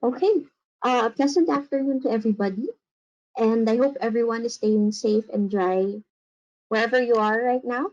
Okay. Pleasant afternoon to everybody, and I hope everyone is staying safe and dry wherever you are right now.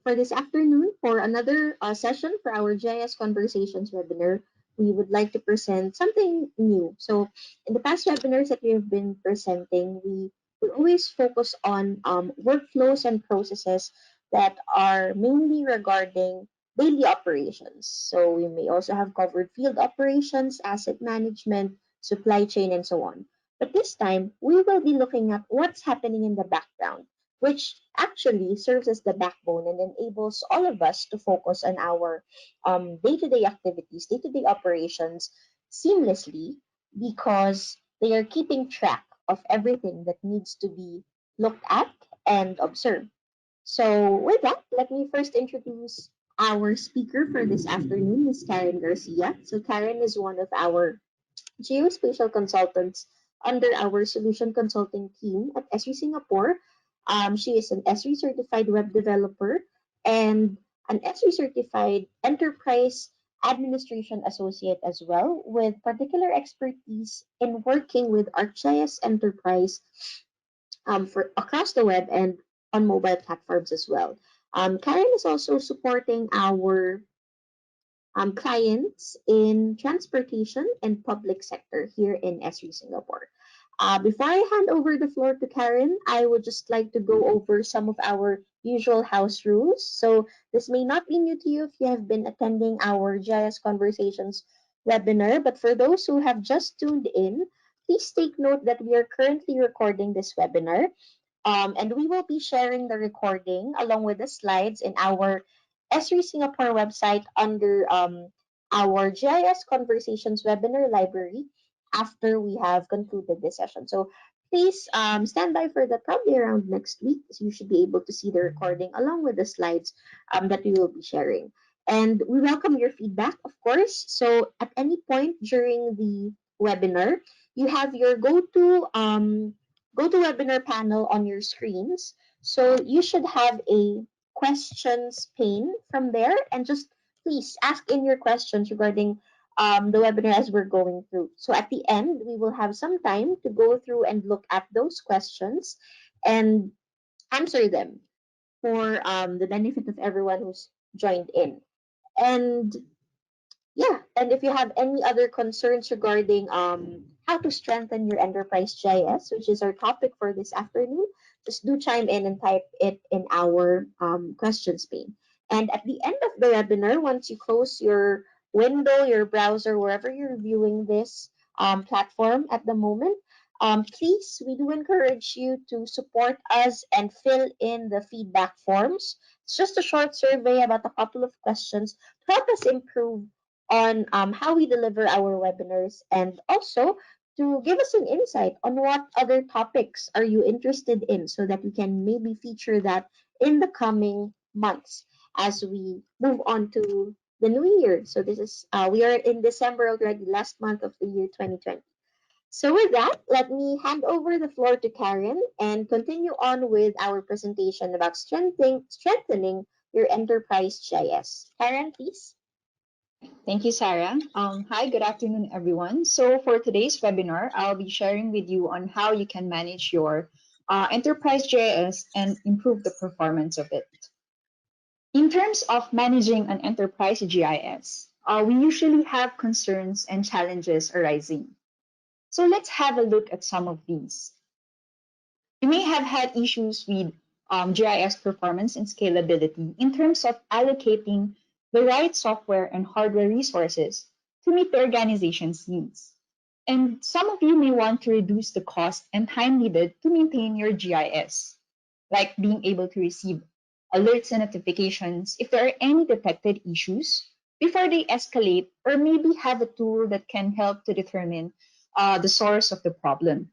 For this afternoon, for another session for our GIS Conversations webinar, we would like to present something new. So, in the past webinars that we have been presenting, we will always focus on workflows and processes that are mainly regarding daily operations. So, we may also have covered field operations, asset management, supply chain, and so on. But this time, we will be looking at what's happening in the background, which actually serves as the backbone and enables all of us to focus on our day-to-day activities, day-to-day operations seamlessly because they are keeping track of everything that needs to be looked at and observed. So with that, let me first introduce our speaker for this afternoon, Ms. Karen Garcia. So Karen is one of our geospatial consultants under our solution consulting team at Esri Singapore. She is an Esri certified web developer and an Esri certified enterprise administration associate as well, with particular expertise in working with ArcGIS Enterprise for across the web and on mobile platforms as well. Karen is also supporting our clients in transportation and public sector here in Esri, Singapore. Before I hand over the floor to Karen, I would just like to go over some of our usual house rules. So this may not be new to you if you have been attending our GIS Conversations webinar, but for those who have just tuned in, please take note that we are currently recording this webinar, and we will be sharing the recording along with the slides in our Esri Singapore website under our GIS Conversations webinar library after we have concluded this session. So please stand by for that probably around next week. So you should be able to see the recording along with the slides that we will be sharing. And we welcome your feedback, of course. So at any point during the webinar, you have your GoToWebinar panel on your screens. So you should have a questions pane from there, and just please ask in your questions regarding the webinar as we're going through. So at the end, we will have some time to go through and look at those questions and answer them for the benefit of everyone who's joined in. And yeah, and if you have any other concerns regarding how to strengthen your enterprise GIS, which is our topic for this afternoon, just do chime in and type it in our questions pane. And at the end of the webinar, once you close your window, your browser, wherever you're viewing this platform at the moment, please, we do encourage you to support us and fill in the feedback forms. It's just a short survey about a couple of questions to help us improve on how we deliver our webinars, and also to give us an insight on what other topics are you interested in so that we can maybe feature that in the coming months as we move on to the new year. So this is we are in December already, last month of the year 2020. So with that, let me hand over the floor to Karen and continue on with our presentation about strengthening your enterprise GIS. Karen, please. Thank you, Sarah. Hi, good afternoon, everyone. So for today's webinar, I'll be sharing with you on how you can manage your enterprise JS and improve the performance of it. In terms of managing an enterprise GIS, we usually have concerns and challenges arising. So let's have a look at some of these. You may have had issues with GIS performance and scalability in terms of allocating the right software and hardware resources to meet the organization's needs. And some of you may want to reduce the cost and time needed to maintain your GIS, like being able to receive alerts and notifications if there are any detected issues before they escalate, or maybe have a tool that can help to determine the source of the problem.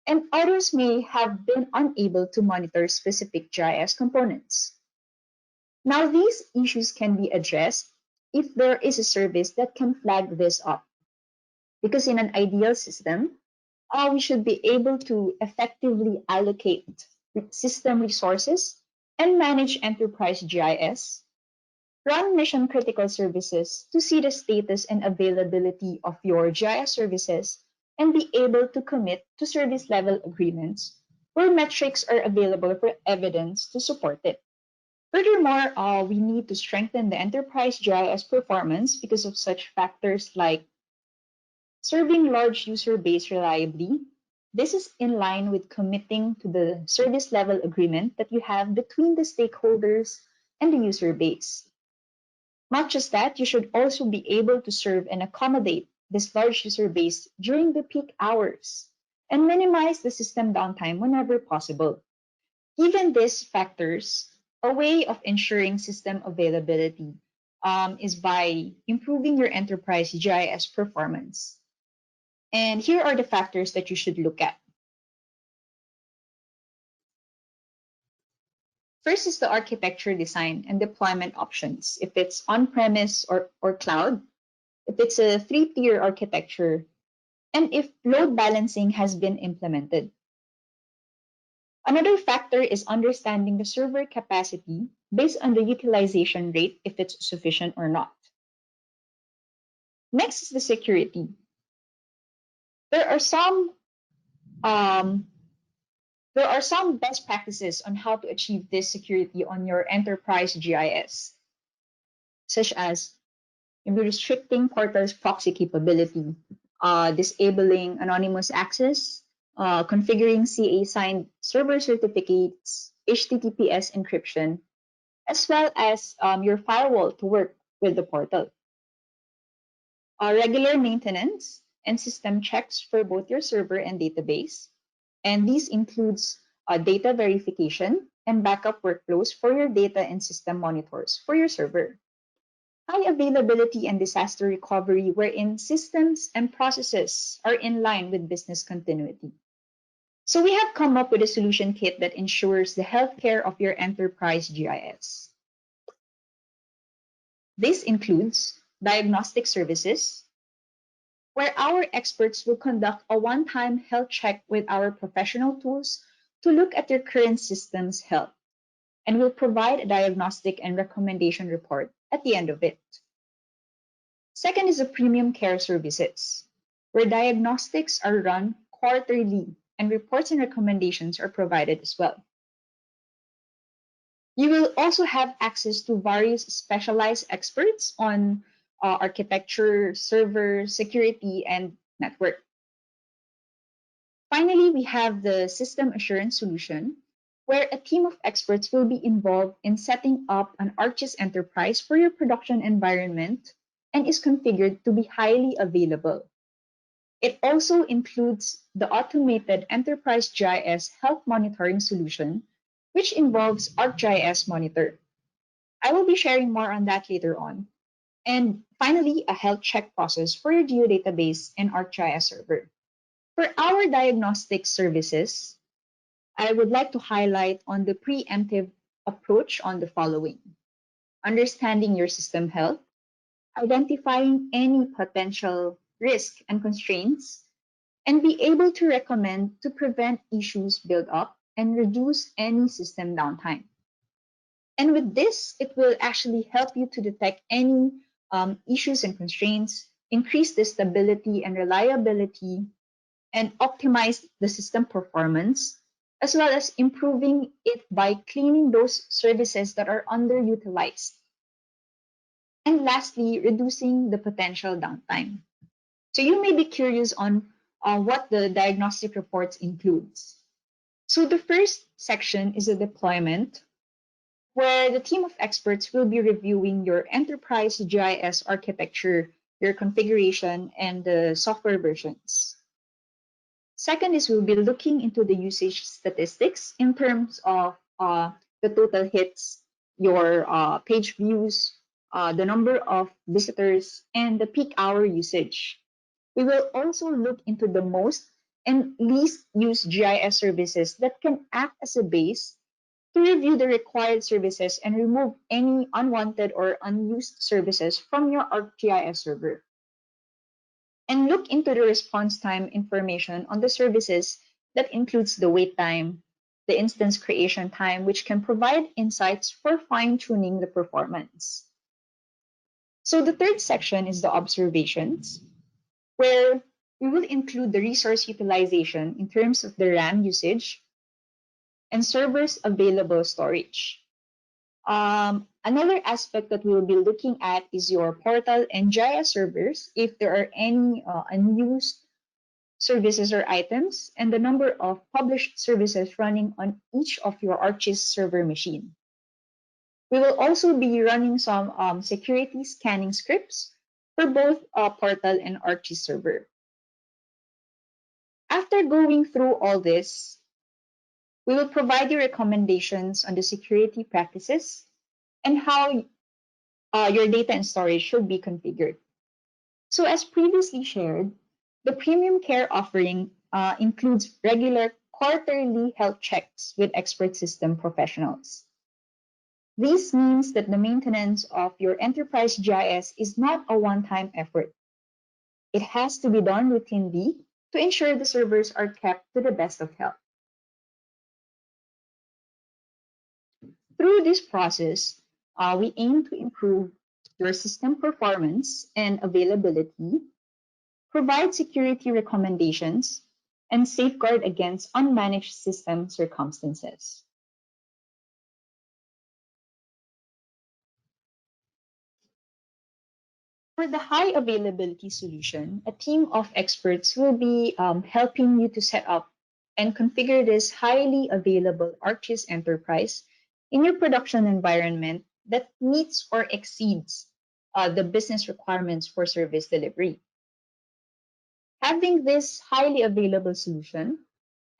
And others may have been unable to monitor specific GIS components. Now, these issues can be addressed if there is a service that can flag this up. Because in an ideal system, we should be able to effectively allocate system resources and manage enterprise GIS Run mission critical services to see the status and availability of your GIS services and be able to commit to service level agreements where metrics are available for evidence to support it. Furthermore, we need to strengthen the enterprise GIS performance because of such factors like serving large user base reliably. This is in line with committing to the service level agreement that you have between the stakeholders and the user base. Not just that, you should also be able to serve and accommodate this large user base during the peak hours and minimize the system downtime whenever possible. Given these factors, a way of ensuring system availability is by improving your enterprise GIS performance. And here are the factors that you should look at. First is the architecture design and deployment options. If it's on-premise or cloud, if it's a three-tier architecture, and if load balancing has been implemented. Another factor is understanding the server capacity based on the utilization rate, if it's sufficient or not. Next is the security. There are some um, there are some best practices on how to achieve this security on your enterprise GIS, such as restricting portal's proxy capability, disabling anonymous access, configuring CA signed server certificates, HTTPS encryption, as well as your firewall to work with the portal. Regular maintenance and system checks for both your server and database. And these includes data verification and backup workflows for your data and system monitors for your server. High availability and disaster recovery wherein systems and processes are in line with business continuity. So we have come up with a solution kit that ensures the healthcare of your enterprise GIS. This includes diagnostic services, where our experts will conduct a one-time health check with our professional tools to look at your current system's health and will provide a diagnostic and recommendation report at the end of it. Second is the premium care services, where diagnostics are run quarterly and reports and recommendations are provided as well. You will also have access to various specialized experts on architecture, server, security, and network. Finally, we have the system assurance solution, where a team of experts will be involved in setting up an Arcgis enterprise for your production environment and is configured to be highly available. It also includes the automated Enterprise GIS health monitoring solution, which involves ArcGIS Monitor. I will be sharing more on that later on. And finally, a health check process for your geodatabase and ArcGIS server. For our diagnostic services, I would like to highlight on the preemptive approach on the following: understanding your system health, identifying any potential risk and constraints, and be able to recommend to prevent issues build up and reduce any system downtime. And with this, it will actually help you to detect any issues and constraints, increase the stability and reliability, and optimize the system performance, as well as improving it by cleaning those services that are underutilized. And lastly, reducing the potential downtime. So you may be curious on what the diagnostic reports includes. So the first section is a deployment, where the team of experts will be reviewing your enterprise GIS architecture, your configuration, and the software versions. Second is we'll be looking into the usage statistics in terms of the total hits, your page views, the number of visitors, and the peak hour usage. We will also look into the most and least used GIS services that can act as a base to review the required services and remove any unwanted or unused services from your ArcGIS server. And look into the response time information on the services that includes the wait time, the instance creation time, which can provide insights for fine-tuning the performance. So the third section is the observations, where we will include the resource utilization in terms of the RAM usage and servers available storage. Another aspect that we will be looking at is your portal and GIS servers, if there are any unused services or items, and the number of published services running on each of your Arcgis server machine. We will also be running some security scanning scripts for both portal and Arcgis server. After going through all this, we will provide you recommendations on the security practices and how your data and storage should be configured. So, as previously shared, the premium care offering includes regular quarterly health checks with expert system professionals. This means that the maintenance of your enterprise GIS is not a one time effort. It has to be done routinely to ensure the servers are kept to the best of health. Through this process, we aim to improve your system performance and availability, provide security recommendations, and safeguard against unmanaged system circumstances. For the high availability solution, a team of experts will be helping you to set up and configure this highly available Arcgis enterprise in your production environment that meets or exceeds the business requirements for service delivery. Having this highly available solution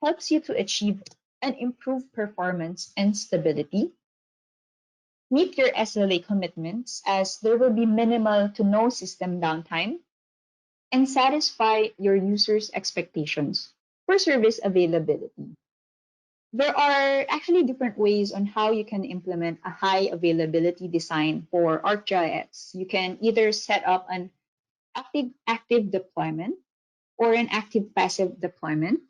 helps you to achieve an improved performance and stability, meet your SLA commitments as there will be minimal to no system downtime, and satisfy your users' expectations for service availability. There are actually different ways on how you can implement a high availability design for ArcGIS. You can either set up an active deployment or an active passive deployment.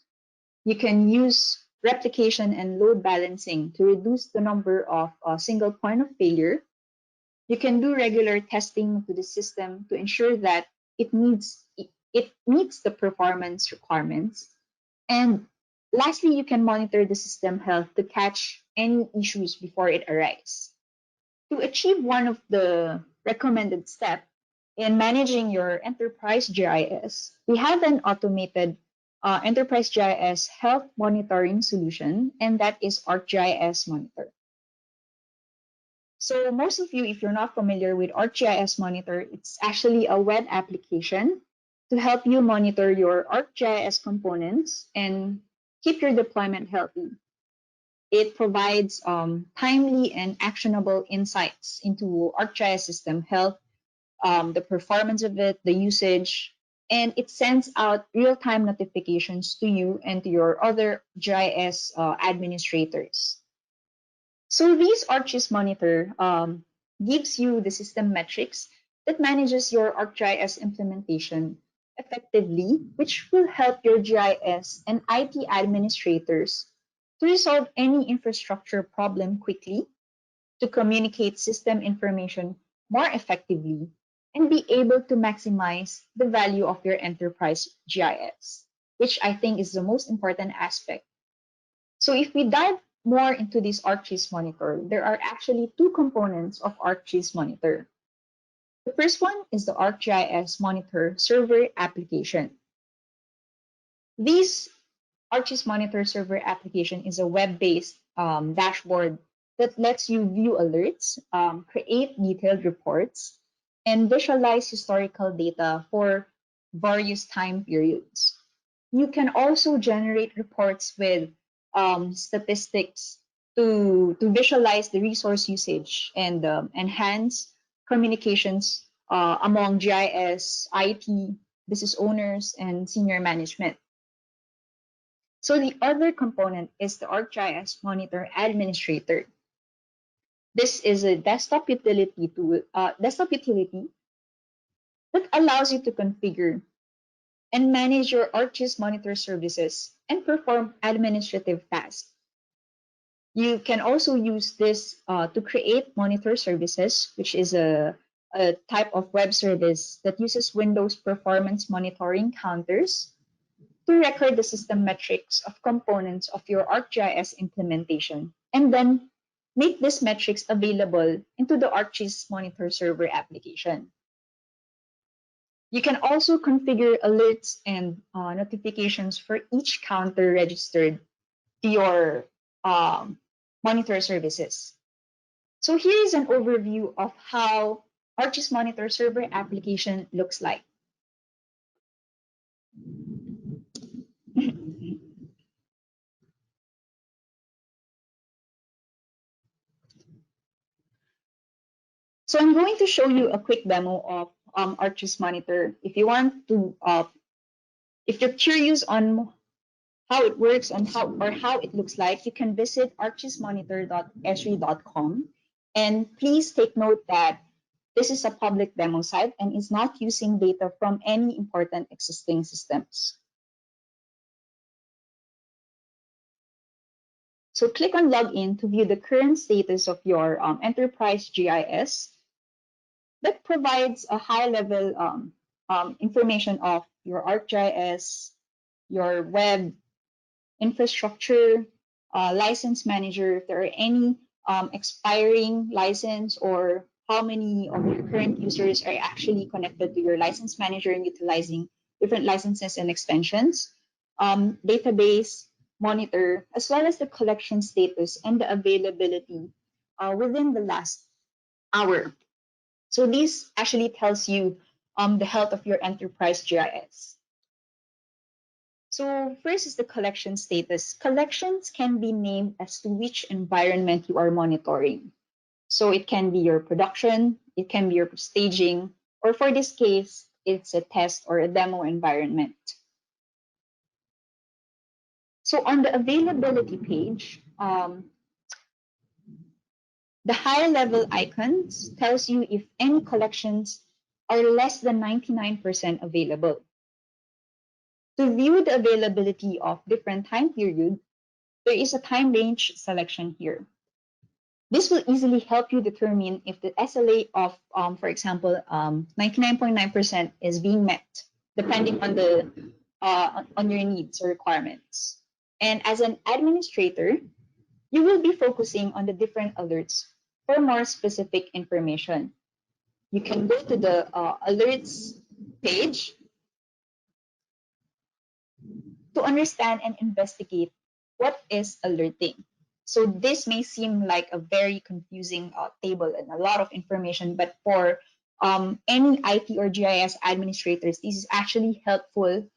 You can use replication and load balancing to reduce the number of single point of failure. You can do regular testing to the system to ensure that it meets the performance requirements. And lastly, you can monitor the system health to catch any issues before it arises. To achieve one of the recommended steps in managing your enterprise GIS, we have an automated enterprise GIS health monitoring solution, and that is ArcGIS Monitor. So most of you, if you're not familiar with ArcGIS Monitor, it's actually a web application to help you monitor your ArcGIS components and keep your deployment healthy. It provides timely and actionable insights into ArcGIS system health, the performance of it, the usage, and it sends out real-time notifications to you and to your other GIS administrators. So these Arcgis Monitor gives you the system metrics that manages your ArcGIS implementation effectively, which will help your GIS and IT administrators to resolve any infrastructure problem quickly, to communicate system information more effectively, and be able to maximize the value of your enterprise GIS, which I think is the most important aspect. So if we dive more into this Arcgis Monitor, there are actually two components of Arcgis Monitor. The first one is the ArcGIS Monitor server application. This Arcgis Monitor server application is a web-based dashboard that lets you view alerts, create detailed reports, and visualize historical data for various time periods. You can also generate reports with statistics to visualize the resource usage and enhance communications among GIS, IT, business owners, and senior management. So the other component is the ArcGIS Monitor Administrator. This is a desktop utility that allows you to configure and manage your ArcGIS Monitor services and perform administrative tasks. You can also use this to create monitor services, which is a type of web service that uses Windows performance monitoring counters to record the system metrics of components of your ArcGIS implementation, and then make these metrics available into the Arcgis Monitor Server application. You can also configure alerts and notifications for each counter registered to your um, monitor services. So here is an overview of how Arcgis Monitor Server application looks like. So I'm going to show you a quick demo of Arcgis Monitor. If you want to, if you're curious on how it works and how it looks like, you can visit archismonitor.esri.com. And please take note that this is a public demo site and is not using data from any important existing systems. So click on Login to view the current status of your Enterprise GIS. That provides a high-level information of your ArcGIS, your web infrastructure, license manager, if there are any expiring license or how many of your current users are actually connected to your license manager and utilizing different licenses and extensions, database, monitor, as well as the collection status and the availability within the last hour. So this actually tells you the health of your enterprise GIS. So first is the collection status. Collections can be named as to which environment you are monitoring. So it can be your production, it can be your staging, or for this case, it's a test or a demo environment. So on the availability page, the higher level icons tells you if any collections are less than 99% available. To view the availability of different time period, there is a time range selection here. This will easily help you determine if the SLA of, for example, 99.9% is being met, depending on the on your needs or requirements. And as an administrator, you will be focusing on the different alerts for more specific information. You can go to the alerts page to understand and investigate what is alerting. So this may seem like a very confusing table and a lot of information, but for any IT or GIS administrators, this is actually helpful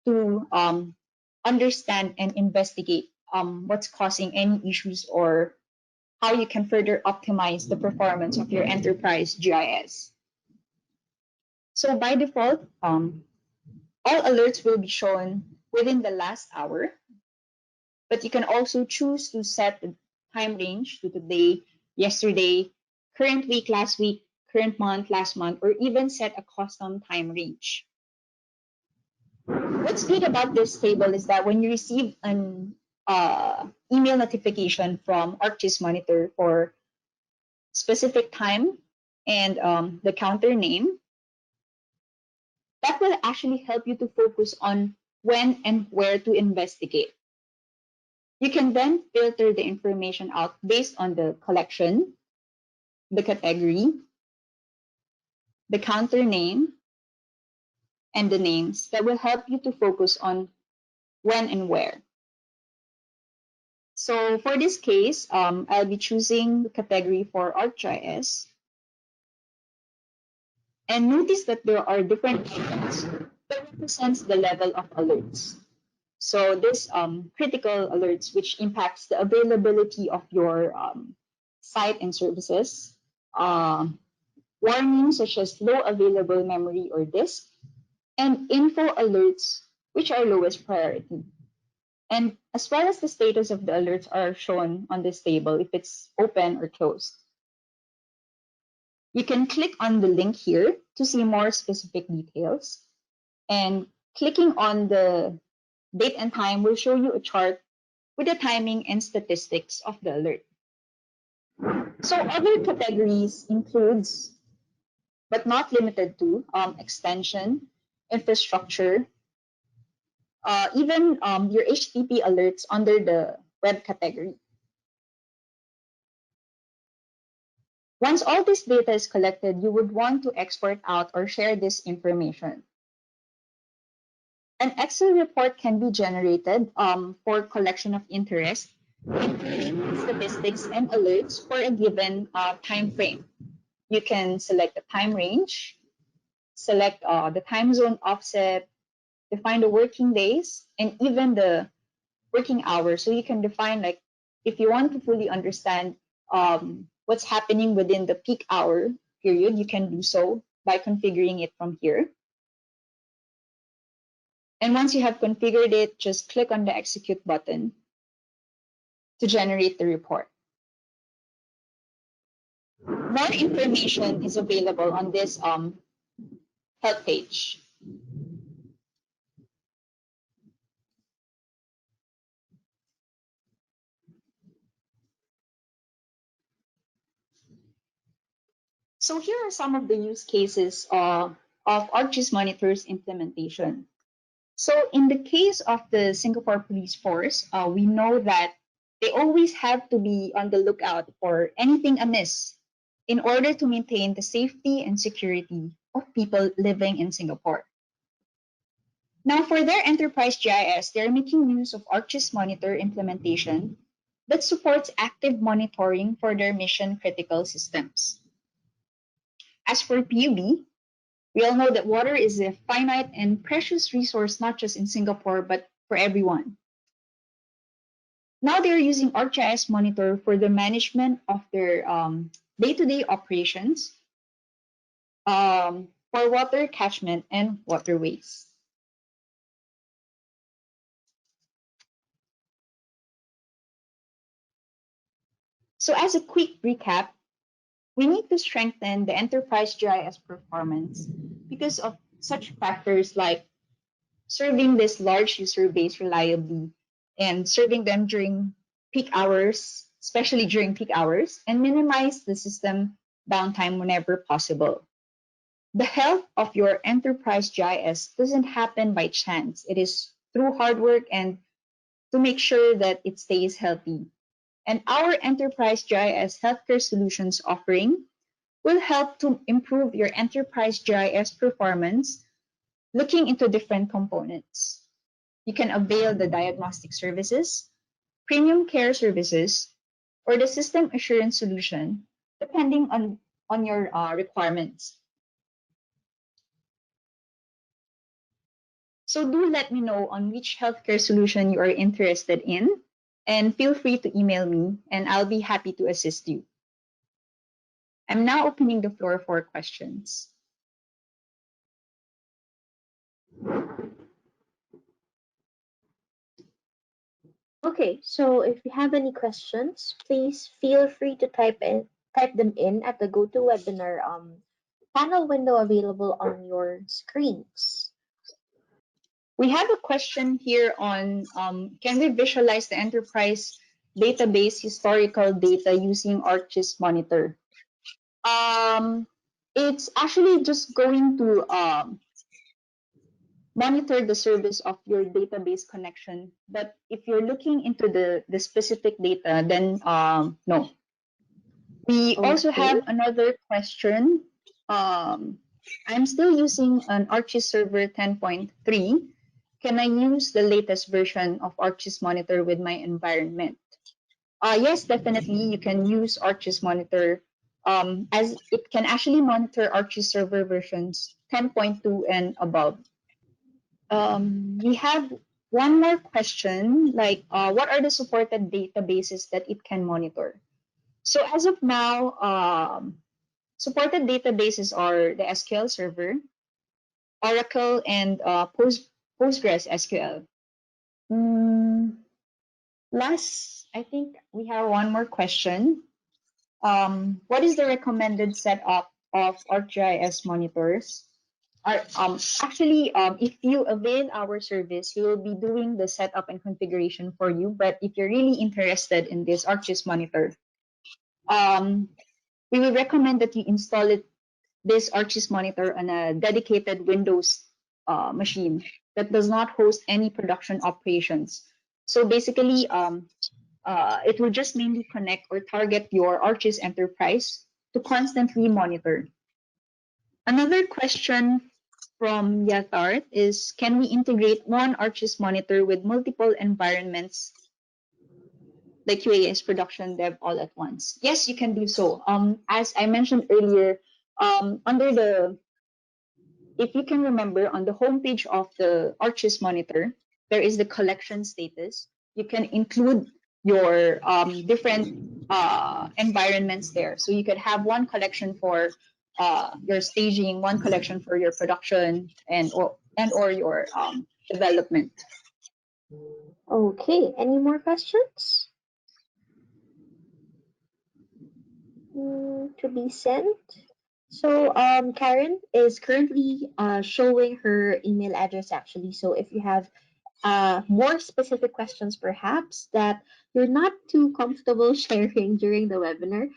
to understand and investigate what's causing any issues or how you can further optimize the performance of your enterprise GIS. So by default, all alerts will be shown within the last hour, but you can also choose to set the time range to today, yesterday, current week, last week, current month, last month, or even set a custom time range. What's good about this table is that when you receive an email notification from Arcgis Monitor for specific time and the counter name, that will actually help you to focus on when and where to investigate. You can then filter the information out based on the collection, the category, the counter name, and the names that will help you to focus on when and where. So for this case, I'll be choosing the category for ArcGIS. And notice that there are different icons that represents the level of alerts. So this critical alerts, which impacts the availability of your site and services, warnings such as low available memory or disk, and info alerts, which are lowest priority. And as well as the status of the alerts are shown on this table if it's open or closed. You can click on the link here to see more specific details. And clicking on the date and time will show you a chart with the timing and statistics of the alert. So other categories includes but not limited to, extension, infrastructure, even your HTTP alerts under the web category. Once all this data is collected, you would want to export out or share this information. An Excel report can be generated for collection of interest, including statistics and alerts for a given time frame. You can select the time range, select the time zone offset, define the working days, and even the working hours. So you can define, like, if you want to fully understand what's happening within the peak hour period, you can do so by configuring it from here. And once you have configured it, just click on the execute button to generate the report. More information is available on this help page. So here are some of the use cases of Arcgis Monitor's implementation. So in the case of the Singapore Police Force, we know that they always have to be on the lookout for anything amiss in order to maintain the safety and security of people living in Singapore. Now, for their Enterprise GIS, they're making use of Arcgis Monitor implementation that supports active monitoring for their mission critical systems. As for PUB, we all know that water is a finite and precious resource, not just in Singapore, but for everyone. Now they're using ArcGIS Monitor for the management of their day-to-day operations for water catchment and waterways. So as a quick recap, we need to strengthen the enterprise GIS performance because of such factors like serving this large user base reliably and serving them during peak hours, especially during peak hours, and minimize the system downtime whenever possible. The health of your enterprise GIS doesn't happen by chance. It is through hard work and to make sure that it stays healthy. And our enterprise GIS healthcare solutions offering will help to improve your enterprise GIS performance looking into different components. You can avail the diagnostic services, premium care services, or the system assurance solution, depending on your requirements. So do let me know on which healthcare solution you are interested in, and feel free to email me, and I'll be happy to assist you. I'm now opening the floor for questions. Okay, so if you have any questions, please feel free to type them in at the GoToWebinar panel window available on your screens. We have a question here on can we visualize the enterprise database historical data using Arcgis Monitor? Um, it's actually just going to monitor the service of your database connection. But if you're looking into the specific data, then no. We also Okay. have another question. Um, I'm still using an Arcgis server 10.3. Can I use the latest version of Arcgis Monitor with my environment? Yes, definitely. You can use Arcgis Monitor as it can actually monitor Arcgis server versions 10.2 and above. We have one more question, like what are the supported databases that it can monitor? So as of now, supported databases are the SQL Server, Oracle, and Postgres SQL. Mm, Last, I think we have one more question. What is the recommended setup of ArcGIS monitors? If you avail our service, we will be doing the setup and configuration for you. But if you're really interested in this ArcGIS monitor, um, we will recommend that you install it this Arcgis monitor on a dedicated Windows machine that does not host any production operations. So basically, it will just mainly connect or target your Arcgis enterprise to constantly monitor. Another question from Yathart is, can we integrate one Arcgis monitor with multiple environments like QAS production dev all at once? Yes, you can do so. As I mentioned earlier, under the if you can remember, on the homepage of the Arcgis monitor, there is the collection status. You can include your different environments there. So you could have one collection for your staging, one collection for your production, and or your development. Okay, any more questions to be sent? So Karen is currently showing her email address actually. So if you have more specific questions perhaps that you're not too comfortable sharing during the webinar,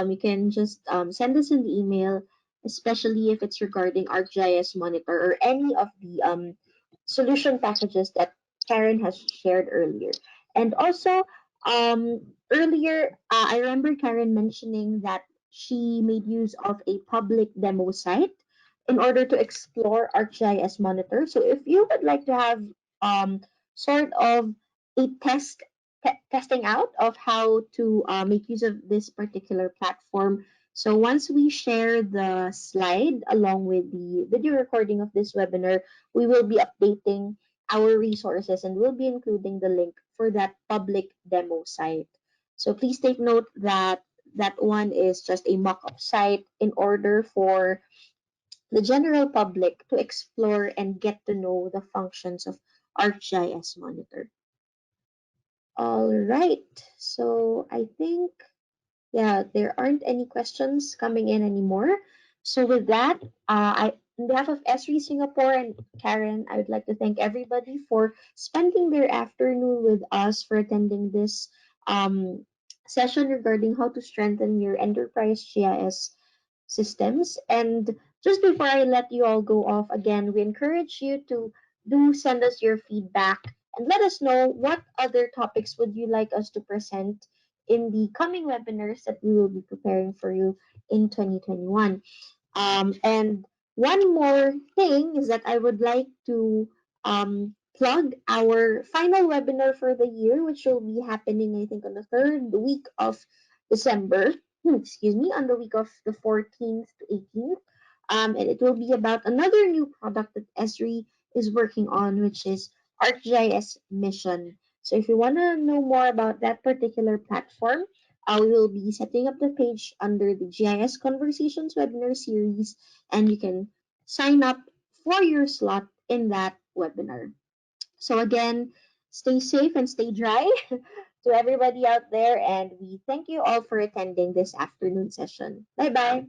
you can just send us an email, especially if it's regarding ArcGIS Monitor or any of the solution packages that Karen has shared earlier. And also, earlier, I remember Karen mentioning that she made use of a public demo site in order to explore ArcGIS Monitor. So if you would like to have um, sort of a testing out of how to make use of this particular platform. So once we share the slide along with the video recording of this webinar, we will be updating our resources and we'll be including the link for that public demo site. So please take note that that one is just a mock-up site in order for the general public to explore and get to know the functions of ArcGIS Monitor. All right, so I think, yeah, there aren't any questions coming in anymore. So with that, on behalf of Esri Singapore and Karen, I would like to thank everybody for spending their afternoon with us for attending this session regarding how to strengthen your enterprise GIS systems. And just before I let you all go off again, we encourage you to do send us your feedback and let us know what other topics would you like us to present in the coming webinars that we will be preparing for you in 2021. And one more thing is that I would like to plug our final webinar for the year, which will be happening, I think, on the third week of December. Excuse me, on the week of the 14th to 18th. And it will be about another new product that Esri is working on, which is ArcGIS Mission. So if you want to know more about that particular platform, we will be setting up the page under the GIS Conversations webinar series, and you can sign up for your slot in that webinar. So again, stay safe and stay dry to everybody out there, and we thank you all for attending this afternoon session. Bye bye.